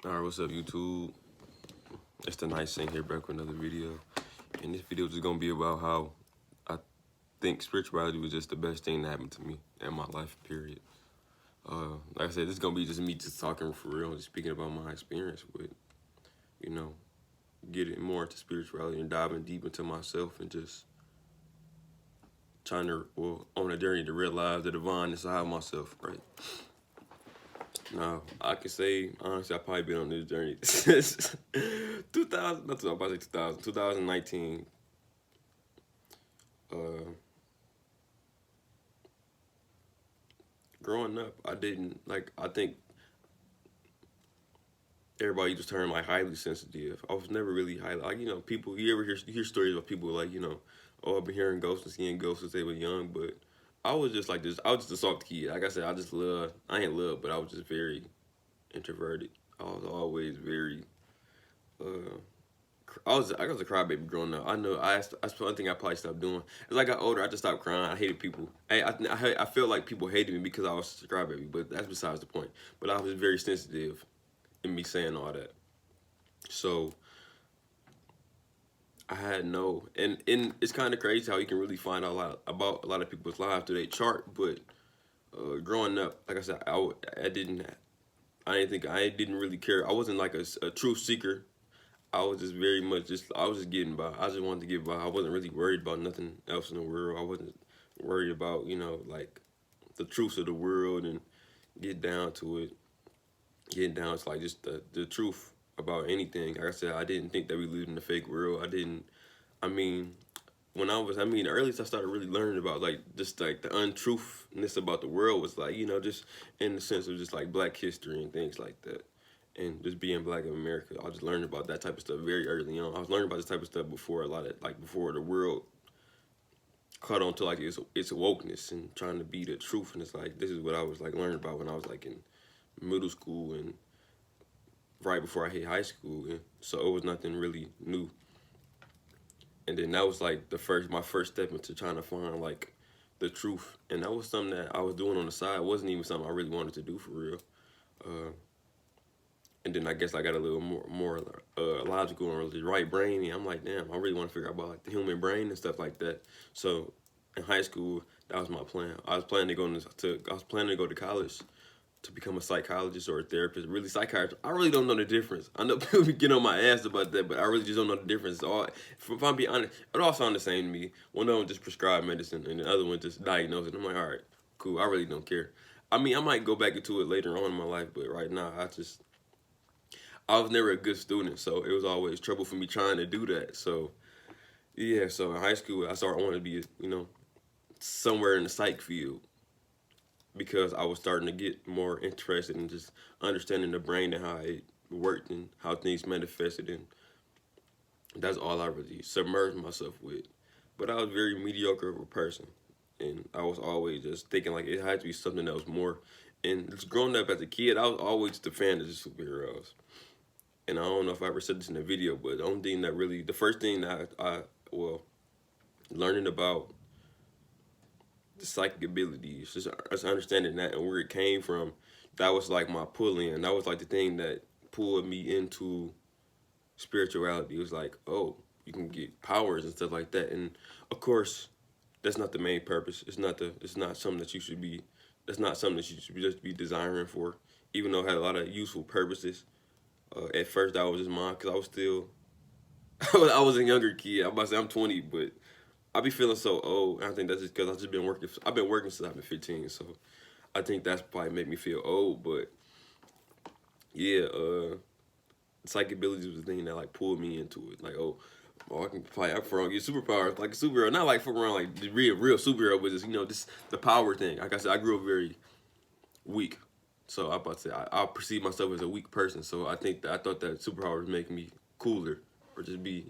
Alright, what's up YouTube? It's the Nice Saint here back with another video. And this video is gonna be about how I think spirituality was just the best thing that happened to me in my life, period. Like I said, this is gonna be just me just talking for real, just speaking about my experience with, you know, getting more into spirituality and diving deep into myself and just trying to, well, on a journey to realize the divine inside myself, right? Now, I can say, honestly, I've probably been on this journey since 2000, not 2000, I'm about to say 2000, 2019. Uh, Growing up, I didn't, like, I think everybody used the term, like, highly sensitive. I was never really highly, like, people, you ever hear stories of people, like, oh, I've been hearing ghosts and seeing ghosts since they were young, but I was just like this, I was just a soft kid. Like I said, I ain't love, but I was just very introverted. I was always very, uh, I was a crybaby growing up. I know that's one thing I probably stopped doing. As I got older, I just stopped crying. I hated people. I felt like people hated me because I was a crybaby, but that's besides the point. But I was very sensitive in me saying all that. So I had no, and it's kind of crazy how you can really find out a lot about a lot of people's lives through their chart. But growing up, like I said, I didn't really care. I wasn't like a truth seeker. I was just very much I was just getting by. I just wanted to get by. I wasn't really worried about nothing else in the world. I wasn't worried about, like the truths of the world and get down to it. Getting down to like just the truth about anything. Like I said, I didn't think that we lived in a fake world. I mean, the earliest I started really learning about like just like the untruthness about the world was like, just in the sense of just like black history and things like that. And just being black in America, I just learned about that type of stuff very early on. I was learning about this type of stuff before before the world caught on to like its wokeness and trying to be the truth. And it's like, this is what I was like learning about when I was like in middle school and right before I hit high school. And so it was nothing really new. And then that was like my first step into trying to find like the truth. And that was something that I was doing on the side. It wasn't even something I really wanted to do for real. And then I guess I got a little more logical and really right brain. And I'm like, damn, I really want to figure out about like the human brain and stuff like that. So in high school, that was my plan. I was planning to go to college to become a psychologist or a therapist. Really, psychiatrist. I really don't know the difference. I know people get on my ass about that, but I really just don't know the difference. If I'm being honest, it all sounds the same to me. One of them just prescribe medicine, and the other one just diagnose it. I'm like, all right, cool. I really don't care. I mean, I might go back into it later on in my life, but right now, I was never a good student, so it was always trouble for me trying to do that. So yeah, so in high school, I wanted to be, somewhere in the psych field because I was starting to get more interested in just understanding the brain and how it worked and how things manifested, and that's all I really submerged myself with. But I was very mediocre of a person, and I was always just thinking like it had to be something that was more. And just growing up as a kid, I was always the fan of the superheroes. And I don't know if I ever said this in a video, but the first thing that learning about the psychic abilities, just understanding that and where it came from, that was like my pull in. That was like the thing that pulled me into spirituality. It was like, oh, you can get powers and stuff like that. And of course, that's not the main purpose. It's not something that you should be. That's not something that you should just be desiring for. Even though it had a lot of useful purposes. At first, I was just mine because I was still, I was a younger kid. I'm about to say I'm 20, but I be feeling so old. I think that's just because I've just been working. I've been working since I've been 15, so I think that's probably make me feel old. But yeah, psychic abilities was the thing that like pulled me into it. Like, I can probably act for get superpowers like a superhero, not like for around like the real superhero, but just just the power thing. Like I said, I grew up very weak, so I'm about to say I perceive myself as a weak person. So I thought that superpowers make me cooler, or just be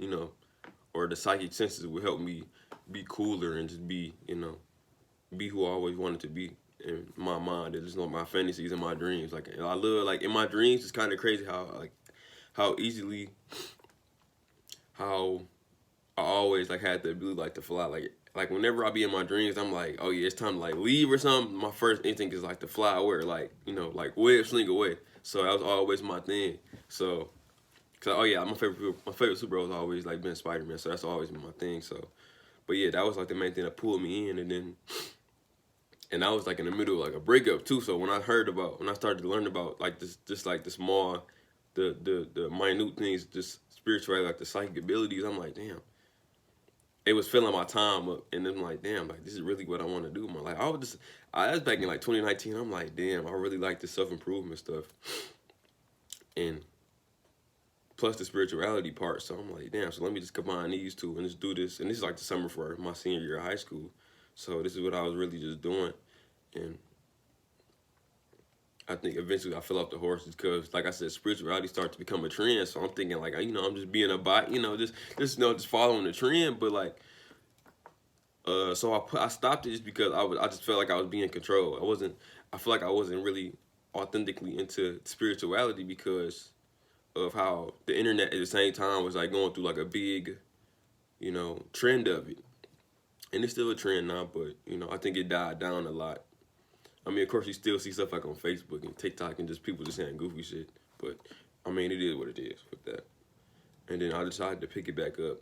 or the psychic senses would help me be cooler and just be be who I always wanted to be in my mind. It's just like my fantasies and my dreams. Like I love like in my dreams, it's kind of crazy how easily how I always like had the ability like to fly. Like whenever I be in my dreams, I'm like, oh yeah, it's time to like leave or something. My first instinct is like to fly away, or like like web sling away. So that was always my thing. So, cause oh yeah, my favorite superhero has always like been Spider-Man, so that's always been my thing. So, but yeah, that was like the main thing that pulled me in, and I was like in the middle of like a breakup too. So when I started to learn about like this, just like the small, the minute things, just spirituality, like the psychic abilities, I'm like, damn, it was filling my time up, and then I'm like, damn, like this is really what I want to do in my life. I was back in like 2019. I'm like, damn, I really like the self improvement stuff, and plus the spirituality part. So I'm like, damn, so let me just combine these two and just do this. And this is like the summer for my senior year of high school. So this is what I was really just doing, and I think eventually I fell off the horses because, like I said, spirituality started to become a trend. So I'm thinking like, I'm just being a bot, just following the trend. But like, so I stopped it just because I just felt like I was being controlled. I feel like I wasn't really authentically into spirituality because of how the internet at the same time was like going through like a big, trend of it. And it's still a trend now, but I think it died down a lot. I mean, of course, you still see stuff like on Facebook and TikTok and just people just saying goofy shit. But I mean, it is what it is with that. And then I decided to pick it back up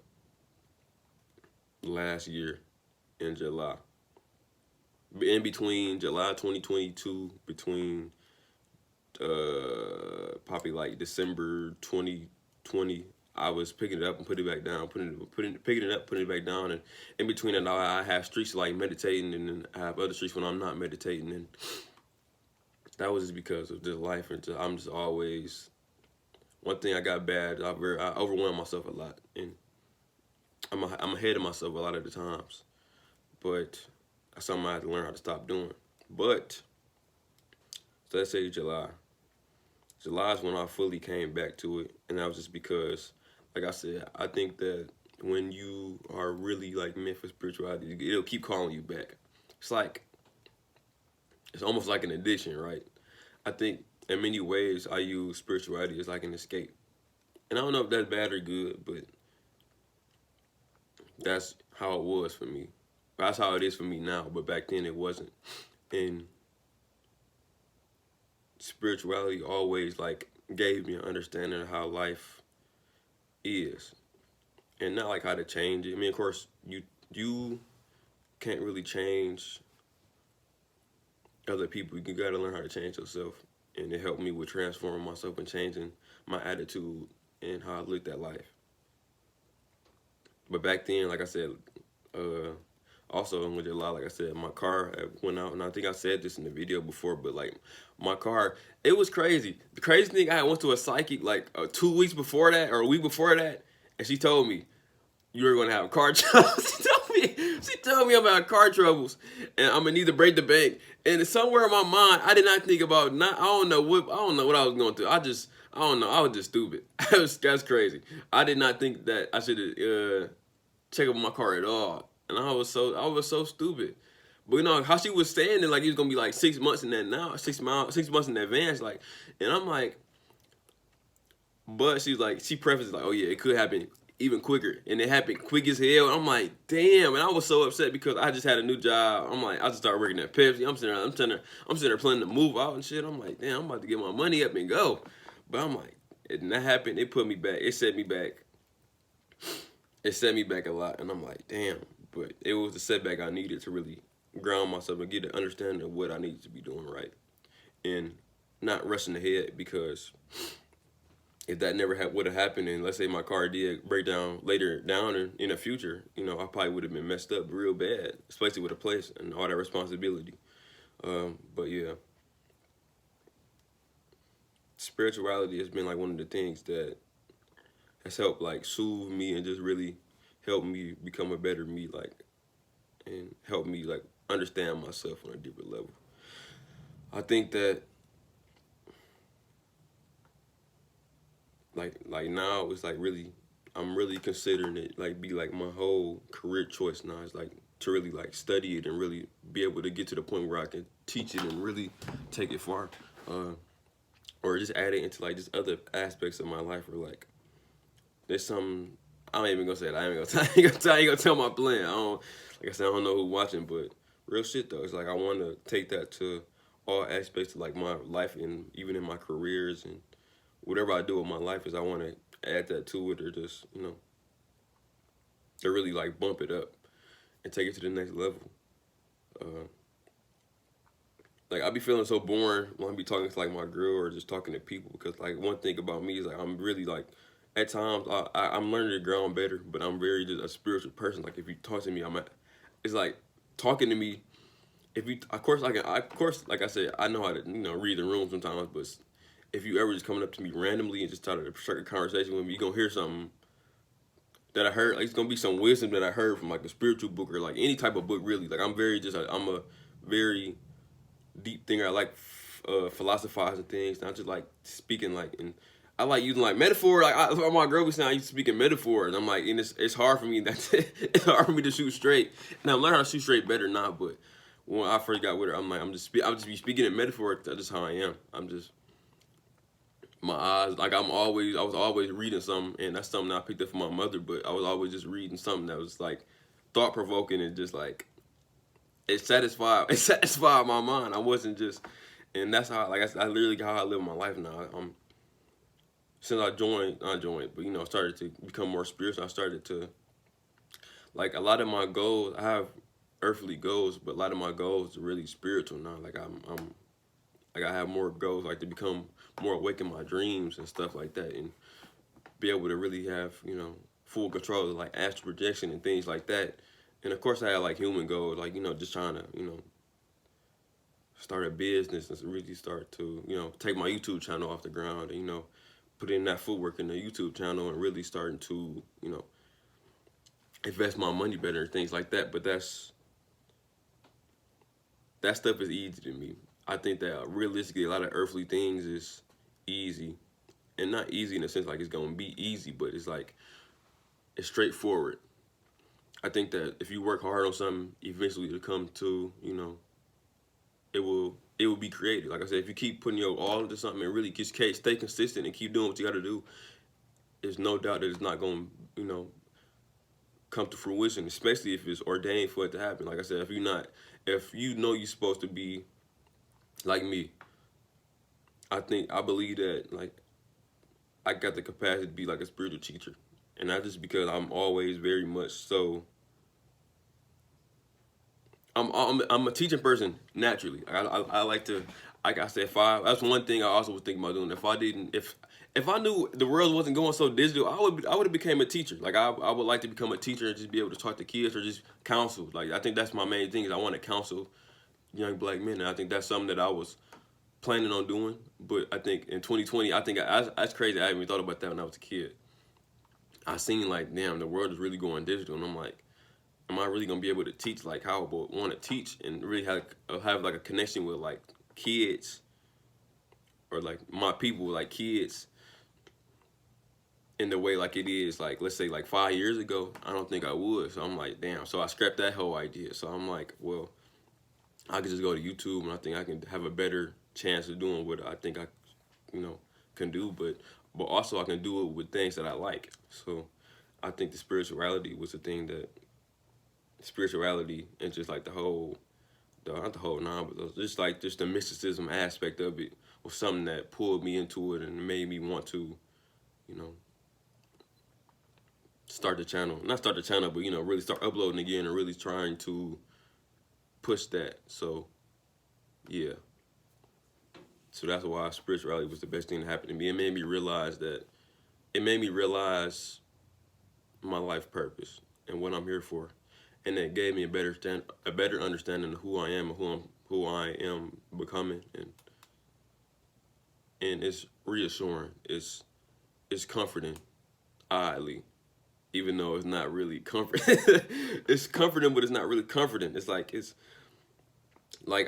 last year in July. In between July 2022, between probably like December 2020, I was picking it up and putting it back down, picking it up, putting it back down, and in between it, I have streaks like meditating, and then I have other streaks when I'm not meditating, and that was just because of this life, and I'm just always one thing I got bad. I overwhelm myself a lot, and I'm ahead of myself a lot of the times, but that's something I have to learn how to stop doing. But so let's say July. July is when I fully came back to it, and that was just because, like I said, I think that when you are really like meant for spirituality, it'll keep calling you back. It's like it's almost like an addiction, right? I think in many ways I use spirituality as like an escape, and I don't know if that's bad or good, but that's how it was for me. That's how it is for me now, but back then it wasn't. And spirituality always like gave me an understanding of how life is, and not like how to change it. I mean, of course, you can't really change other people. You gotta learn how to change yourself, and it helped me with transforming myself and changing my attitude and how I looked at life. But back then, like I said, uh, also in July, like I said, my car went out, and I think I said this in the video before, but like my car, it was crazy. The crazy thing, I went to a psychic like 2 weeks before that or a week before that, and she told me you were gonna have car troubles. She told me about car troubles, and I'm gonna need to break the bank. And somewhere in my mind, I did not think about I don't know what I was going through. I don't know. I was just stupid. That's crazy. I did not think that I should check up my car at all, and I was so stupid. But how she was saying it, like it was gonna be like 6 months in that now, 6 months in advance, like, and I'm like, but she was like, she prefaced like, oh yeah, it could happen even quicker, and it happened quick as hell. I'm like, damn, and I was so upset because I just had a new job. I'm like, I just started working at Pepsi. I'm sitting there planning to move out and shit. I'm like, damn, I'm about to get my money up and go. But I'm like, and that happened. It put me back. It set me back. It set me back a lot, and I'm like, damn. But it was the setback I needed to really ground myself and get an understanding of what I needed to be doing right, and not rushing ahead, because if that never would have happened, and let's say my car did break down later down in the future, I probably would have been messed up real bad, especially with a place and all that responsibility. But yeah, spirituality has been like one of the things that has helped like soothe me and just really help me become a better me, like, and help me like understand myself on a deeper level. I think that like now it's like really, I'm really considering it like be like my whole career choice now. It's like to really like study it and really be able to get to the point where I can teach it and really take it far, or just add it into like just other aspects of my life, or like there's some, I ain't even gonna say it. I ain't gonna tell my plan. Like I said, I don't know who's watching, but real shit though. It's like I want to take that to all aspects of like my life and even in my careers and whatever I do with my life is I want to add that to it, or just, you know, to really like bump it up and take it to the next level. Uh, like I be feeling so boring when I be talking to like my girl or just talking to people, because like one thing about me is like I'm really like at times I'm learning to ground better, but I'm very just a spiritual person. Like if you talk to me, it's like talking to me. If you, of course, of course, like I said, I know how to, you know, read the room sometimes. But if you ever just coming up to me randomly and just start a certain conversation with me, you gonna hear something that I heard. Like it's gonna be some wisdom that I heard from like a spiritual book or like any type of book. Really, like I'm a very deep thinker. I like philosophizing things. Not just like speaking like, and I like using like metaphor. Like my girl was saying, I used to speak in metaphors. I'm like, and it's hard for me. It's hard for me to shoot straight. And I'm learning how to shoot straight better now. But when I first got with her, I'm like, I'm just be speaking in metaphor. That's just how I am. I'm just my eyes. Like I was always reading something, and that's something I picked up from my mother. But I was always just reading something that was like thought provoking and just like it satisfied my mind. I wasn't just, and that's how, like I literally how I live my life now. Since I joined, not joined, but you know, started to become more spiritual. I started to, like, a lot of my goals. I have earthly goals, but a lot of my goals are really spiritual now. Like I'm like I have more goals, like to become more awake in my dreams and stuff like that, and be able to really have, you know, full control of like astral projection and things like that. And of course, I had like human goals, like, you know, just trying to, you know, start a business and really start to, you know, take my YouTube channel off the ground and, you know, put in that footwork in the YouTube channel and really starting to, you know, invest my money better and things like that. But that stuff is easy to me. I think that realistically, a lot of earthly things is easy, and not easy in the sense like it's gonna be easy, but it's like it's straightforward. I think that if you work hard on something, eventually it'll come to, you know, it will be created. Like I said, if you keep putting your all into something and really just stay consistent and keep doing what you got to do, there's no doubt that it's not gonna, you know, come to fruition. Especially if it's ordained for it to happen. Like I said, if you know you're supposed to be like me, I believe that like I got the capacity to be like a spiritual teacher, and not just because I'm always very much so. I'm a teaching person naturally. I like to, like I said, that's one thing I also was thinking about doing. If I knew the world wasn't going so digital, I would have became a teacher. Like I would like to become a teacher and just be able to talk to kids or just counsel. Like I think that's my main thing is I want to counsel young black men, and I think that's something that I was planning on doing. But I think in 2020, I think that's crazy. I hadn't even thought about that when I was a kid. I seen like, damn, the world is really going digital, and I'm like, am I really gonna be able to teach like how I would want to teach and really have like a connection with like kids or like my people, like kids, in the way like it is like, let's say like 5 years ago? I don't think I would. So I'm like, damn. So I scrapped that whole idea. So I'm like, well, I could just go to YouTube and I think I can have a better chance of doing what I think I, you know, can do. But also I can do it with things that I like. So I think the spirituality was the thing that spirituality and just like not the whole nine, but just like just the mysticism aspect of it was something that pulled me into it and made me want to, you know, not start the channel, but, you know, really start uploading again and really trying to push that. So yeah, so that's why spirituality was the best thing that happened to me. It made me realize my life purpose and what I'm here for, and it gave me a better understanding of who I am and who I am becoming, and it's reassuring. It's comforting, oddly, even though it's not really comforting. It's comforting, but it's not really comforting. It's like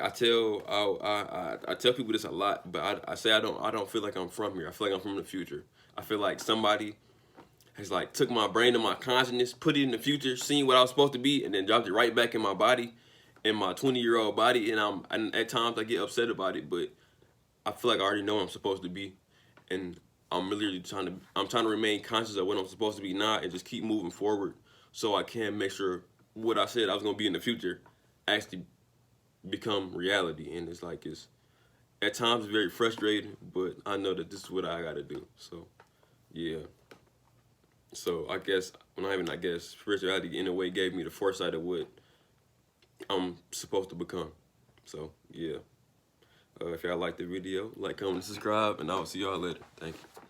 I tell people this a lot, but I say I don't feel like I'm from here. I feel like I'm from the future. I feel like somebody has like took my brain and my consciousness, put it in the future, seen what I was supposed to be, and then dropped it right back in my body, in my 20-year-old body. And at times I get upset about it, but I feel like I already know what I'm supposed to be, and I'm really I'm trying to remain conscious of what I'm supposed to be now and just keep moving forward, so I can make sure what I said I was gonna be in the future actually become reality. And it's like at times very frustrating, but I know that this is what I gotta do. So yeah. So I guess, well, not even I guess, spirituality in a way gave me the foresight of what I'm supposed to become. So yeah. If y'all like the video, like, comment, and subscribe, and I'll see y'all later. Thank you.